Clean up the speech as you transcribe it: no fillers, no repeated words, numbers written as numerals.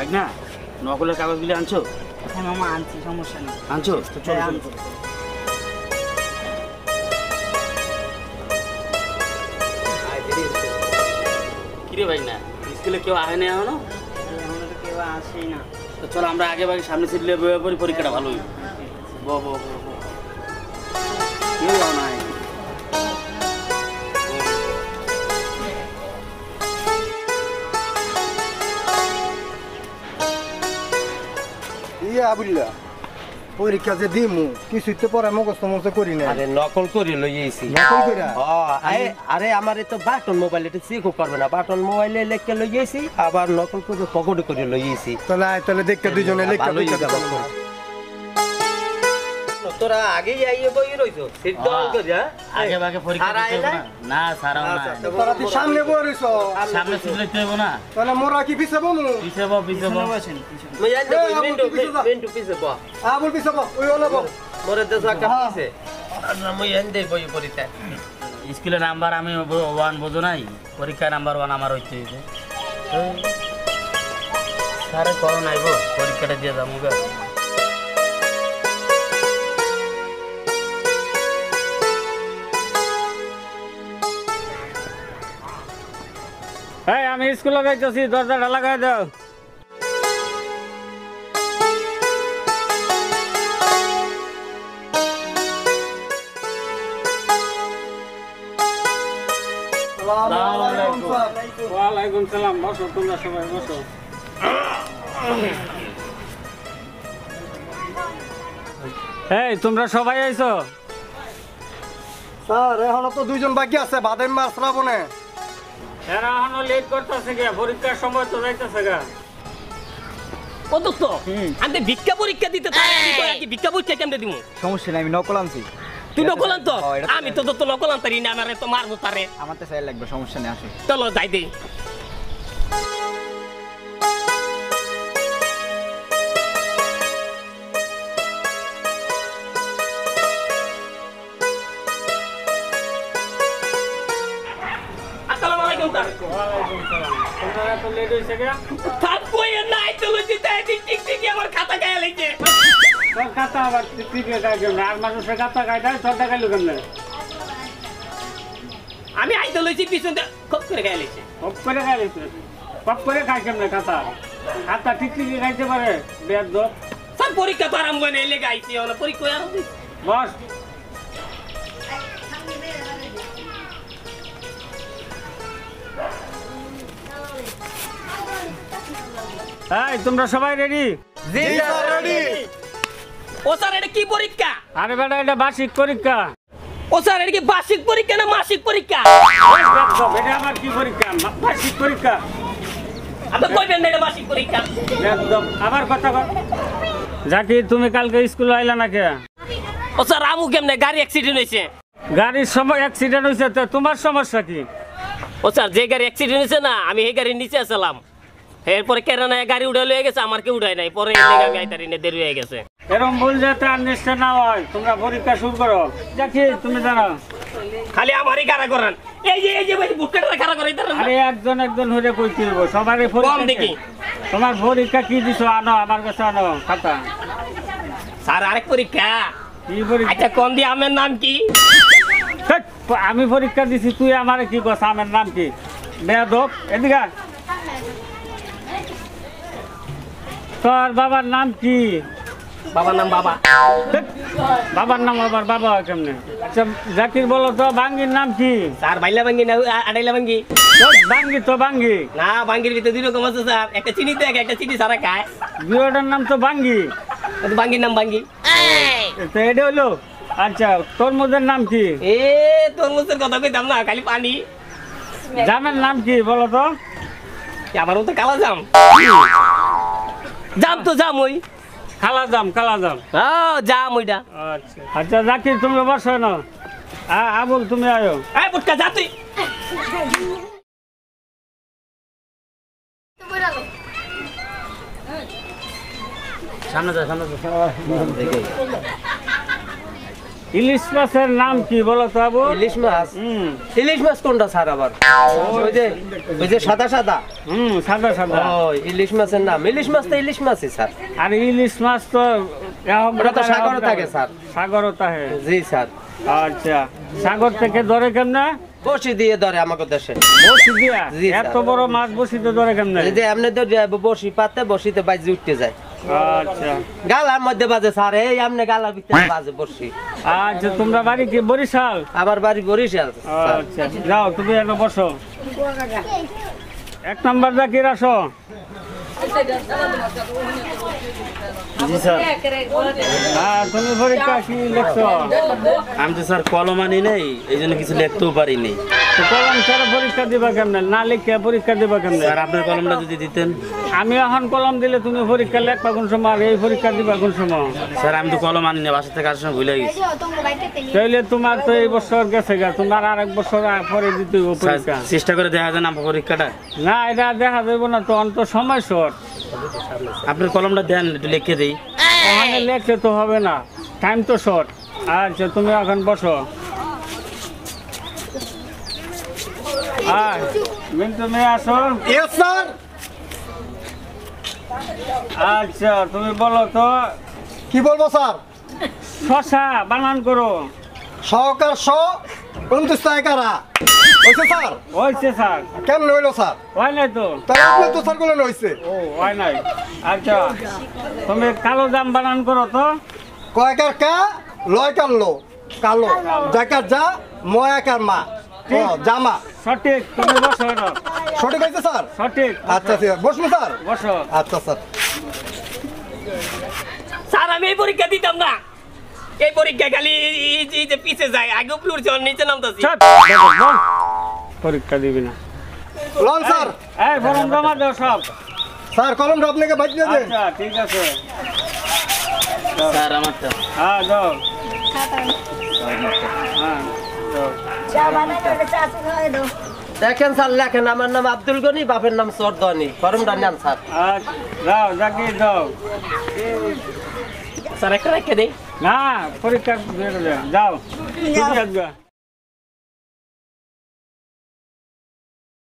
ভাই না নকলের কাগজগুলি আনছো? হ্যাঁ মামা আনছি, সমস্যা নেই। আনছো তো চলো চলো। কিরে ভাই না স্কুলে কেউ আহে না এখনো? এখনো তো কেউ আসেই না। তো চলো আমরা আগে ভাগে সামনে সিটলে বয়ে পড়ি, পরীক্ষাটা ভালো হইব। কেউ নাই। আবুল্লা পরীক্ষা যে দিমু কিছুই তো পরে মুখস্থ মুখস্থ করি না। আরে নকল করে লইয়েছি। নকল কইরা? আরে আমার তো বাটন মোবাইল এটা চেক করবে না, বাটন মোবাইলে লেখকে লইয়েছি আবার নকল করে পকেটে করে লইয়েছি। তাহলে দেখতে দুইজনে লেখা তোরা আগেই আইয়ে বই রইছো সিট দল করে আগে ভাগে পরীক্ষা দিতে হবে না। না সারাও না। তোরা তুই সামনে বইরিস, সামনে সিটলে দিতে হবে না। তাহলে মোরা কি পিছে বমু? পিছে বসেন। মই জানতে মিন্টু পিছে বো। আবুল পিছে বো, ওই হলো বো। মোরে দেশ একটা পিছে। আর মই জানতে বই পরীক্ষা। স্কুলে নাম্বার আমি 1 বুঝো নাই, পরীক্ষা নাম্বার 1 আমার হইতে হইবে। সারে কোন আইব পরীক্ষাটা দিয়ে যামু গা। এই আমি স্কুলে যাইতেছি, দরজাটা লাগাই দাও। ওয়ালাইকুম সালাম। বসো তোমরা সবাই বসো। এই তোমরা সবাই আইছো? স্যার এখনো তো দুইজন বাকি আছে, বাদের মাস শ্রাবণে। এরা এখনো লেট করতেছে গে, পরীক্ষার সময় তো যাইতেছে গা। ও দোস্ত আমি ভিক্ষা পরীক্ষা দিতে তাই ভিক্ষা পরীক্ষা কেমনে দিমু? সমস্যা নাই, আমি নকল আনছি। তুই নকল আনত? আমি তো দোস্ত নকল আনতারি না, আমারে তো মারবো তারে। আমার তো চাই লাগবে, সমস্যা নেই, আসো। চলো যাই দে। আসসালামু আলাইকুম স্যার। ওয়ালাইকুম সালাম। তোমরা এত লেট হইছে গে? থাক কই নাই তো লইতে তাই ঠিক আমার খাতা গায়ে লাগছে। তোর খাতা আবার টিপে গায় কেমনে? আর মানুষের খাতা গায় দেয়, তোরটা গাইলো কেমনে? আমি আইতে লইছি পিছন খপ করে গায়ে লাগছে। হপ করে গাইছে, পপ করে গায় কেমনে খাতা? খাতা টিকটিকি গাইতে পারে বেদ। স্যার পরীক্ষা তো আরাম করে এলে গাইছি, ওনা পরীক্ষা আর বস। এই তোমরা সবাই রেডি? জি স্যার রেডি। ও স্যার এটা কি পরীক্ষা? আরে বেটা এটা বার্ষিক পরীক্ষা। ও স্যার এটা কি বার্ষিক পরীক্ষা না মাসিক পরীক্ষা? এটা আমার কি পরীক্ষা? বার্ষিক পরীক্ষা। আপনি কইবেন না এটা মাসিক পরীক্ষা? একদম আবার কথা বল। জাকির তুমি কালকে স্কুলে আইলা না কে? ও স্যার আমু কেমনে গাড়ি অ্যাক্সিডেন্ট হইছে? গাড়ির সময় অ্যাক্সিডেন্ট হইছে তো তোমার সমস্যা কি? ও স্যার যে গাড়ি অ্যাক্সিডেন্ট হইছে না আমি এই গাড়ির নিচে আসলাম, এরপরে কেরানা গাড়ি উড়ে লয়ে গেছে, আমার কে উঠায় নাই, পরে এর লেগে আমি আইতারি না, দেরি হয়ে গেছে। এরকম ভুল যাতে আর নিশ্চয় না হয়, তোমরা পরীক্ষা শুরু করো। জাকির তুমি জানো খালি আমারই খাড়া করান, এই যে ভাই বুটকাটা খাড়া করাই দেন। আরে একজন হয়ে কইতে হইব সবারই কম পরীক্ষা দেখি। তোমার পরীক্ষা কি দিছো আনো আমার কাছে, আনো খাতা। স্যার আরেক পরীক্ষা? কি পরীক্ষা? আচ্ছা কোন দি আমের নাম কি? ধ্যাৎ, আমি পরীক্ষা দিছি তুই আমারে কি কস? আমার নাম কি? বেয়াদব, এদিকে আয়। তোর বাবার নাম কি? বাবার নাম বাবা। ধ্যাৎ, বাবার নাম আবার বাবা হয় কেমনে? আচ্ছা জাকির বলো তো বাঙ্গির নাম কি? স্যার বাইলা ভাঙ্গি না আড়াইলা ভাঙ্গি? বাঙ্গি তো বাঙ্গি। না ভাঙ্গির ভিতরে দুই রকম আছে স্যার, একটা চিনি দেখ একটা চিনি সারা খায়। বিয়েটার নাম তো বাঙ্গি। ভাঙ্গির নাম ভাঙ্গি। তো এটা হলো। আচ্ছা তরমুজের নাম কি? এ তরমুজের কথা কইতাম না, খালি পানি। জামের নাম কি বলো তো? আমারও তো কালা জাম। জাম তো জাম ওই কালা জাম। জাম ওইটা। আচ্ছা আচ্ছা জাকির তুমি বসো না। আবুল তুমি আয়ো। এই বুটকা যা তুই। সামনে যা। ইলিশ মাছের নাম কি বলো তো বাবু? ইলিশ মাছ হুম ইলিশ মাছ কোনটা স্যার আবার? ওই যে সাদা সাদা সাদা সাদা। ও ইলিশ মাছের নাম ইলিশ মাছ তো ইলিশ মাছই স্যার। আর ইলিশ মাছ তো ওটা তো সাগরে থাকে স্যার। সাগরও থাকে। জি স্যার। আচ্ছা সাগর থেকে ধরে কেমনে? বসি দিয়ে ধরে আমাকে দেশে। বসি দিয়া? জি, স্যার। এত বড় মাছ বসিতে ধরে কেমনে? এই যে এমনি তো বসি পাতে বসিতে বাইজে উঠতে যায়। আচ্ছা গালার মধ্যে বাজে স্যার, এই এমনি গালার ভিতরে বাজে বসি। আচ্ছা তোমরা বাড়ি কি বরিশাল? আমার বাড়ি বরিশাল স্যার। আচ্ছা যাও তুমি একটা বসো। 1 নাম্বার জাকির আসো। জি স্যার, হ্যাঁ তুমি পরীক্ষা কি লিখছো? আমি তো স্যার কলম আনি নাই, এই জন্য কিছু লিখতেও পারিনি। তো কলম ছাড়া পরীক্ষা দিবা কেমনে? না লিখে পরীক্ষা দিবা কেমনে? স্যার আপনার কলমটা যদি দিতেন। আমি এখন কলম দিলে তুমি পরীক্ষা লেখবা কোন সময় আর এই পরীক্ষা দিবা কোন সময়? স্যার আমি তো কলম আনি না, বাসা থেকে আসার সময় ভুলে গেছি। তাইলে তোমার তো এই বছর গেছে গা, তোমার আর 1 বছর পরে দিতে হবে স্যার, পরীক্ষা। চেষ্টা করে দেখা যায় না পরীক্ষাটা। না এটা দেখা যাবে না তো, অন্ত সময় শর্ট। আপনার কলমটা দেন, একটু লিখে দেই। ওখানে লেখলে তো হবে না, টাইম তো শর্ট। আচ্ছা তুমি এখন বসো। মিন্টু মেয়ে আসো। Yes sir. আচ্ছা তুমি বলো তো, কি বলবো স্যার? শশা বানান করো। সহকার স 29 টাকারা হয়েছে স্যার। হয়েছে স্যার। কেমন হইলো স্যার? হয় নাই তো? তাই আপনি তো স্যার বলেন হয়েছে। ও হয় নাই। আচ্ছা তুমি কালো জাম বানান করো তো। কয়কার কা লয় কার লো কালো জাকার যা ময়াকার মা ও জামা। সঠিক, তুমি বসো এটা। সঠিক হয়েছে স্যার? সঠিক আচ্ছা ঠিক আছে, বসুন স্যার। বসো। আচ্ছা স্যার। স্যার আমি এই পরীক্ষা দিতাম না, এই পরীক্ষা খালি এই যে পিছে যায়, আগে উপরে উঠছে আর নিচে নামতাছি। চুপ, বল। পরীক্ষা দিবি না। Loan sir. এই ফর্ম জমা দাও সব। স্যার কলমটা আপনাকে বাজিয়ে দেন। আচ্ছা ঠিক আছে। স্যার আমারটা। হ্যাঁ দাও। হ্যাঁ দাও। দেখেন স্যার লেখেন, আমার নাম আব্দুল গনি, বাপের নাম চরদনি। ফর্মটা নেন স্যার। আচ্ছা দাও, জাকির দাও। স্যার একটা রেখে দেই। না পরীক্ষা দিয়ে দাও। যাও। ঠিক আছে।